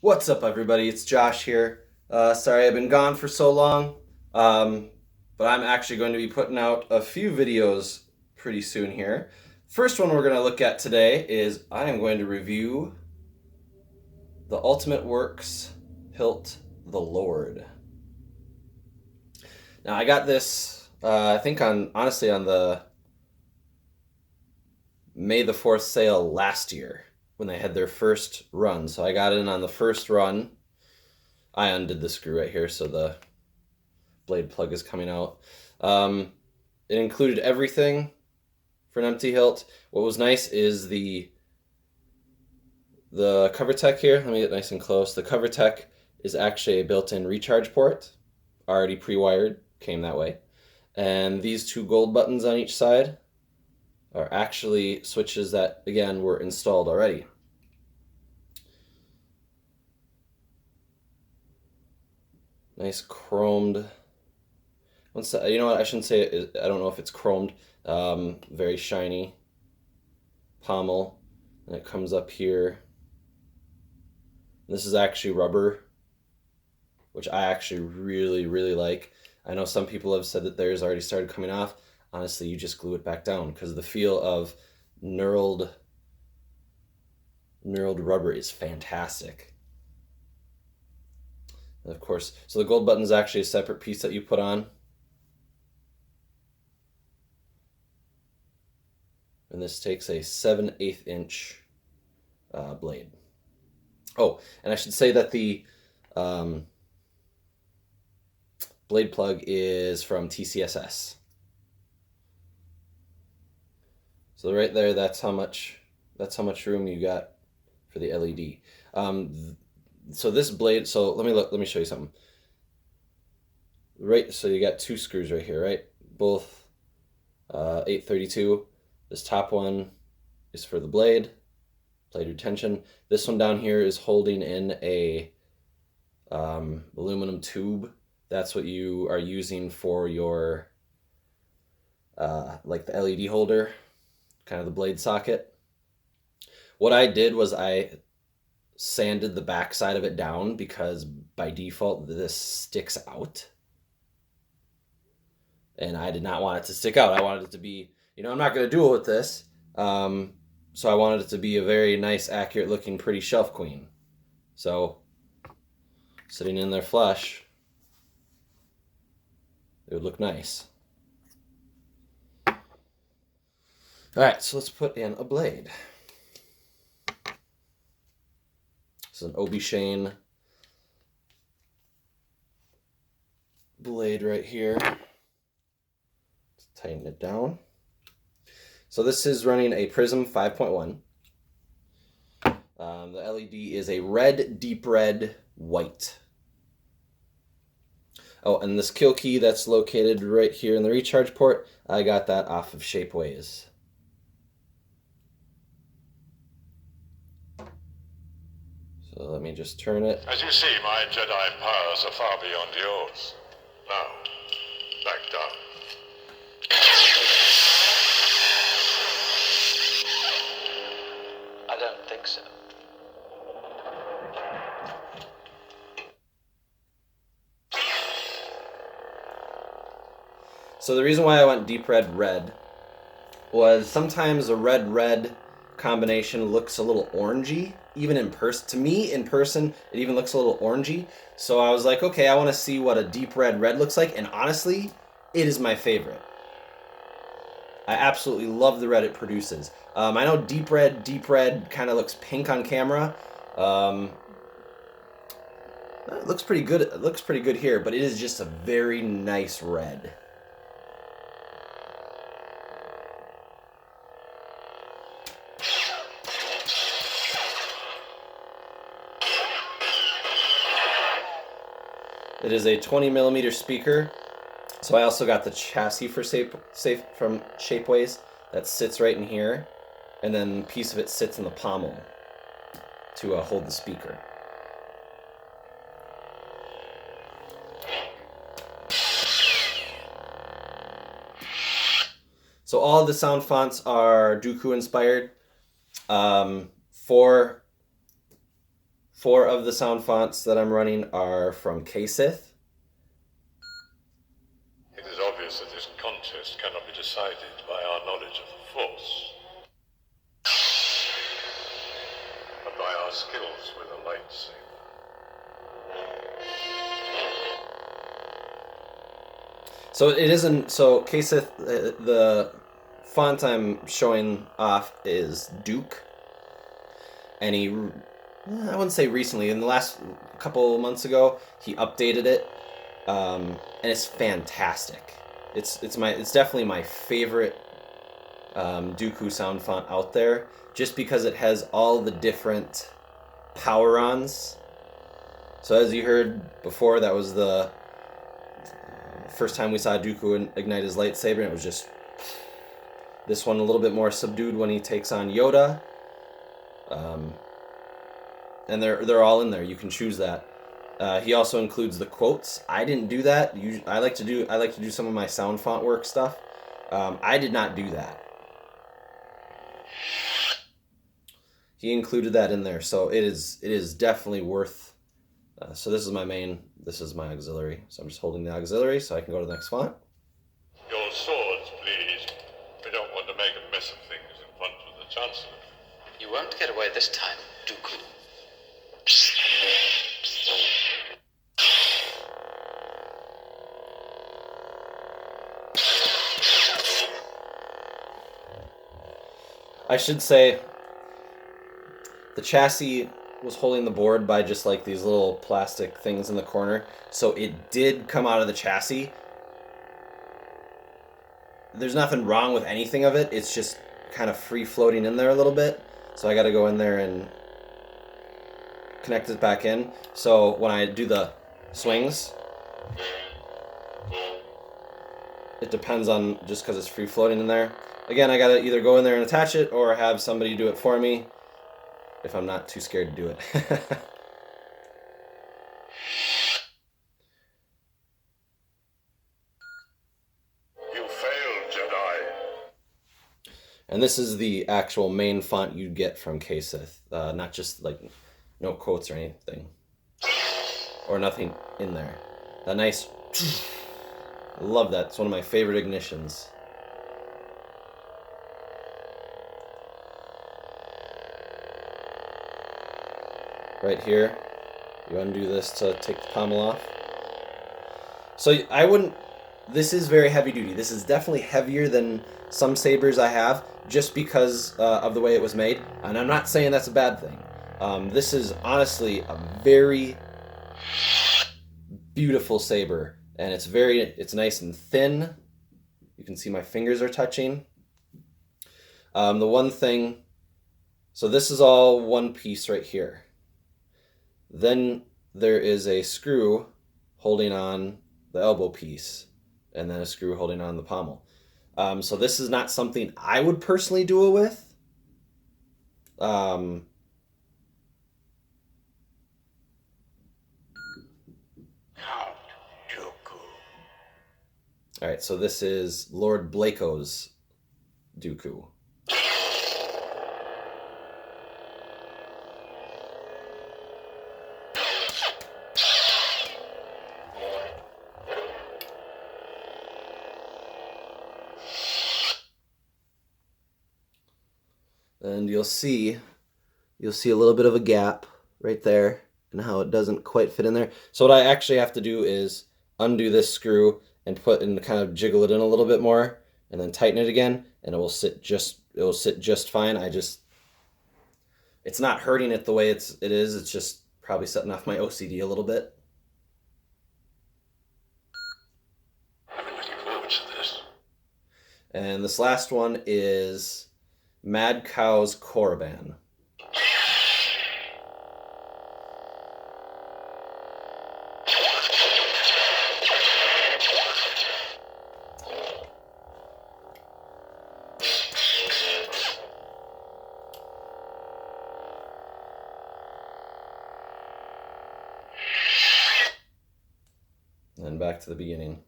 What's up, everybody? It's Josh here. Sorry I've been gone for so long, but I'm actually going to be putting out a few videos pretty soon here. First one we're going to look at today is I am going to review the Ultimate Works hilt, the Lord. Now I got this, I think on the May the 4th sale last year when they had their first run. So I got in on the first run. I undid the screw right here, so the blade plug is coming out. It included everything for an empty hilt. What was nice is the cover tech here. Let me get nice and close. The cover tech is actually a built-in recharge port, already pre-wired, came that way. And these two gold buttons on each side are actually switches that, again, were installed already. Nice chromed. You know what? I shouldn't say it. I don't know if it's chromed. Very shiny pommel, and it comes up here. This is actually rubber, which I actually really like. I know some people have said that theirs already started coming off. Honestly, you just glue it back down because the feel of knurled rubber is fantastic. And of course, so the gold button is actually a separate piece that you put on. And this takes a 7/8 inch blade. Oh, and I should say that the blade plug is from TCSS. So right there, that's how much room you got for the LED. So this blade, so let me show you something. Right, so you got two screws right here, right? Both 832. This top one is for the blade retention. This one down here is holding in a aluminum tube. That's what you are using for your like the LED holder, kind of the blade socket. What I did was I sanded the back side of it down because by default this sticks out. And I did not want it to stick out. I wanted it to be, I'm not going to duel with this. So I wanted it to be a very nice, accurate looking, pretty shelf queen. So sitting in there flush, it would look nice. All right, so let's put in a blade. This is an Obi Shane blade right here. Let's tighten it down. So this is running a Prizm 5.1. The LED is a red, deep red, white. Oh, and this kill key that's located right here in the recharge port, I got that off of Shapeways. So let me just turn it. As you see, my Jedi powers are far beyond yours. Now, back down. I don't think so. So the reason why I went deep red was sometimes a red combination looks a little orangey, even in person. To me, in person, it even looks a little orangey. So I was like, okay, I want to see what a deep red looks like, and honestly, it is my favorite. I absolutely love the red it produces. I know deep red kind of looks pink on camera. It looks pretty good. It looks pretty good here, but it is just a very nice red. It is a 20mm speaker. So I also got the chassis for safe from Shapeways that sits right in here, and then a piece of it sits in the pommel to hold the speaker. So all of the sound fonts are Dooku inspired. For 4 of the sound fonts that I'm running are from Kasith. It is obvious that this contest cannot be decided by our knowledge of the Force, but by our skills with a lightsaber. So it isn't. So Kasith, the font I'm showing off is Duke, and I wouldn't say recently, in the last couple months ago, he updated it, and it's fantastic. It's definitely my favorite Dooku sound font out there, just because it has all the different Power Ons. So as you heard before, that was the first time we saw Dooku ignite his lightsaber, and it was just this one a little bit more subdued when he takes on Yoda. And they're all in there. You can choose that. He also includes the quotes. I didn't do that. I like to do some of my sound font work stuff. I did not do that. He included that in there, so it is definitely worth. So this is my main. This is my auxiliary. So I'm just holding the auxiliary so I can go to the next font. Your swords, please. We don't want to make a mess of things in front of the Chancellor. You won't get away this time, Dooku. I should say the chassis was holding the board by just like these little plastic things in the corner, so it did come out of the chassis. There's nothing wrong with anything of it, it's just kind of free floating in there a little bit, so I got to go in there and connect it back in. So when I do the swings, it depends on, just because it's free floating in there. Again, I got to either go in there and attach it or have somebody do it for me if I'm not too scared to do it. You failed, Jedi. And this is the actual main font you'd get from Kasith, not just like no quotes or anything, or nothing in there. That nice, I love that. It's one of my favorite ignitions. Right here, you undo this to take the pommel off. So I wouldn't. This is very heavy duty. This is definitely heavier than some sabers I have, just because of the way it was made. And I'm not saying that's a bad thing. This is honestly a very beautiful saber, and it's nice and thin. You can see my fingers are touching. The one thing, so this is all one piece right here. Then there is a screw holding on the elbow piece, and then a screw holding on the pommel. So this is not something I would personally duel with. Count Dooku. All right, so this is Lord Blako's Dooku. And you'll see a little bit of a gap right there and how it doesn't quite fit in there. So what I actually have to do is undo this screw and kind of jiggle it in a little bit more, and then tighten it again, and it will sit just fine. It's not hurting it the way it is. It's just probably setting off my OCD a little bit. I've been looking forward to this. And this last one is Mad Cow's Korriban. And back to the beginning.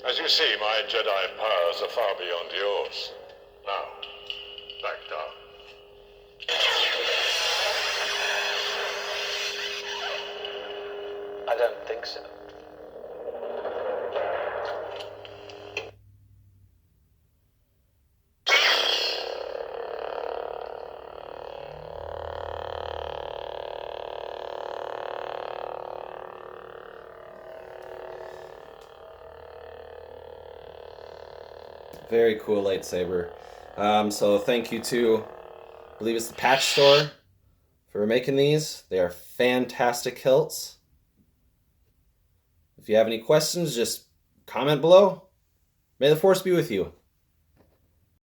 As you see, my Jedi powers are far beyond yours. Now, back down. don't think so. Very cool lightsaber. So thank you to, I believe it's the Patch Store, for making these. They are fantastic hilts. If you have any questions, just comment below. May the Force be with you.